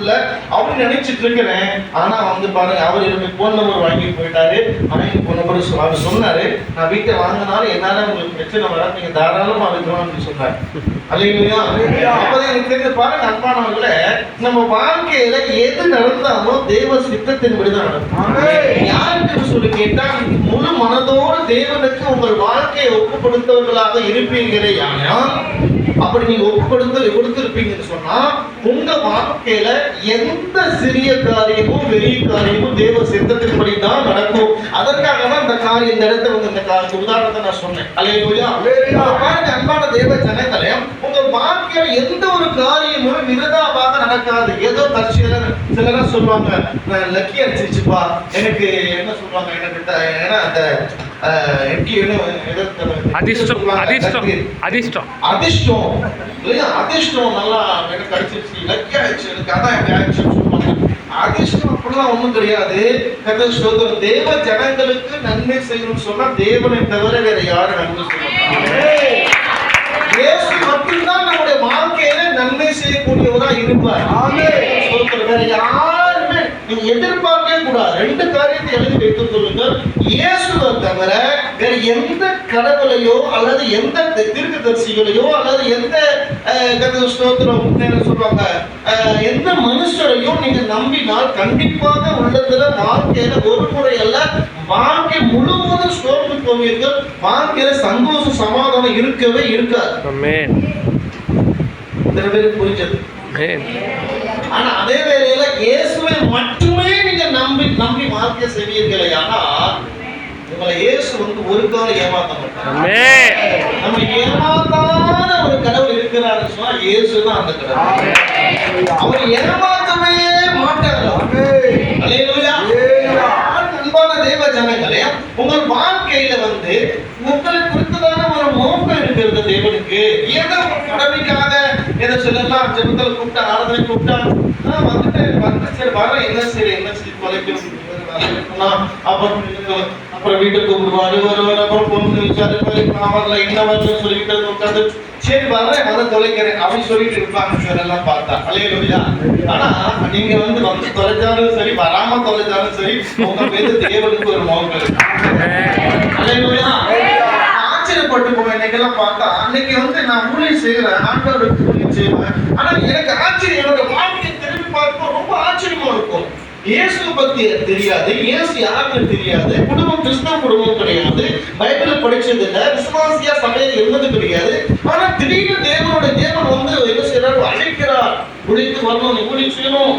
இல்ல அப்படின்னு நினைச்சிட்டு இருக்கிறேன். ஆனா வந்து பாருங்க, அவர் என்னுடைய போன் நம்பர் வாங்கி போயிட்டாரு. ஆனா என் போன் நம்பர் அவர் சொன்னாரு, நான் வீட்டை வாங்கினாலும் என்னால உங்களுக்கு பிரச்சனை வராது, நீங்க தாராளமா வைக்கணும்னு சொன்னாரு. அல்லேலூயா. அப்பதான் எனக்கு தெரிஞ்ச பாருங்க அன்பானவர்களே, நம்ம வாழ்க்கையில எது நடந்தாலும் தேவ சித்தத்தின்படிதான் நடக்கும். யாருக்கு சொல்லி கேட்டா, முழு மனதோடு தேவனுக்கு உங்கள் வாழ்க்கையை ஒப்பு கொடுத்தவர்களாக இருப்பீங்களே. ஆனால் அப்படி நீங்க ஒப்பு கொடுத்திருப்பீங்கன்னு சொன்னா உங்க வாழ்க்கையில எந்த சிறிய காரியமும் பெரிய காரியமும் தேவ சித்தத்தின்படி தான் நடக்கும். அதற்காக தான் இந்த காரியம், இந்த இடத்துல வந்து இந்த உதாரணத்தை நான் சொன்னேன். அல்லேலூயா. பாருங்க அன்பான தேவ ஜனங்களே, உங்க வாழ்க்கையில எந்த ஒரு காரியமும் விருதாவாக நடக்காது. ஏதோ தற்செயலா சிலர் சொல்லுவாங்க, நான் லக்கி அடிச்சிருச்சுப்பா, எனக்கு என்ன சொல்லுவாங்க, எனக்கு ஏன்னா அந்த அதிர்ஷ்டம் நல்லா எனக்கு கிடைச்சிருச்சு, லக்கி ஆயிடுச்சு, எனக்கு அதான் ஆயிடுச்சுன்னு சொல்லுவாங்க. அதிர்ஷ்டம் அப்படிலாம் ஒண்ணும் கிடையாது. தேவ ஜனங்களுக்கு நன்மை செய்யணும்னு சொன்னா தேவனை தவிர வேற யாரும் நன்மை செய்யணும். இயேசு மட்டும்தான் நம்முடைய வாழ்க்கையில நன்மை செய்யக்கூடியவரா இருப்பார். வேற யாருமே நீங்க எதிர்பார்க்கவே கூடாது. ரெண்டு காரியத்தை எழுதி வைத்துக் கொள்ளுங்கள். இயேசுவை தவிர வேற எந்த கடவுளையோ அல்லது எந்த தீர்க்கதரிசிகளையோ அல்லது எந்த சொல்லுவாங்க எந்த மனுஷரையோ நீங்க நம்பினால் கண்டிப்பாக உள்ளத்துல வாழ்க்கையில ஒரு முறை அல்ல, வாழ்க்கை முழுவதும் சோர்ந்து போவீர்கள். வாழ்க்கையில சந்தோஷம் சமாதானம் இருக்கவே இருக்காது. புரிஞ்சது? ஆனா அதே வேளையில இயேசுவை மட்டுமே நீங்க நம்பி வாழ்க்கை செய்வீர்களே, ஆனா உங்களை இயேசு வந்து ஒரு காலம் ஏமாத்த மாட்டார். நம்ம ஏமாத்தாத ஒரு கடவுள் இருக்கிறாருன்னு சொன்னா இயேசு தான் அந்த கடவுள். அவர் ஏமாத்தவே மாட்டார். அல்லேலூயா. அன்பான தேவ ஜனங்களே, உங்கள் வாழ்க்கையில வந்து உங்களை குறித்ததான ஒரு நோக்கம் இருக்கிறது தேவனுக்கு. ஏதோ கடமைக்காக ஏதோ சொல்லலாம், ஜெபத்துல கூப்பிட்டா, ஆராதனை கூப்பிட்டா வந்துட்டு சரி வர என்ன சரி தொலைக்கும் அப்புறம் வீட்டுக்கு கூப்பிடுவாரு, வருவார், அப்புறம் பொண்ணு விசாரிப்பாரு, வரல என்ன வரலன்னு சொல்லிட்டு உட்காந்து சரி வர்றேன் வந்து தொலைக்கிறேன் அப்படின்னு சொல்லிட்டு இருப்பாங்க எல்லாம் பார்த்தா. அல்லேலூயா. ஆனா நீங்க வந்து தொலைச்சாலும் சரி, வராம தொலைச்சாலும் சரி, உங்க மீது தேவனுக்கு ஒரு நோக்கம் இருக்கு. அல்லேலூயா. ஆச்சரியப்பட்டு போவேன். இன்னைக்கெல்லாம் பார்த்தா அன்னைக்கு வந்து நான் ஊழியம் செய்யறேன், ஆண்டவருக்கு ஊழியம் செய்வேன். ஆனா எனக்கு ஆச்சரியம், என்னோட வாழ்க்கையை திரும்பி பார்க்கும் ரொம்ப ஆச்சரியமா இருக்கும். இயேசு பத்தி தெரியாது, இயேசு யாருன்னு தெரியாது, குடும்பம் கிறிஸ்தவ குடும்பம் கிடையாது, பைபிள் படிச்சது இல்லை, விசுவாசியா சபையில் இருந்தது கிடையாது. ஆனா திடீர்னு தேவன் வந்து என்ன செய்யறாரு, அழைக்கிறார், உழைத்து வரணும், ஊழியம் செய்யணும்.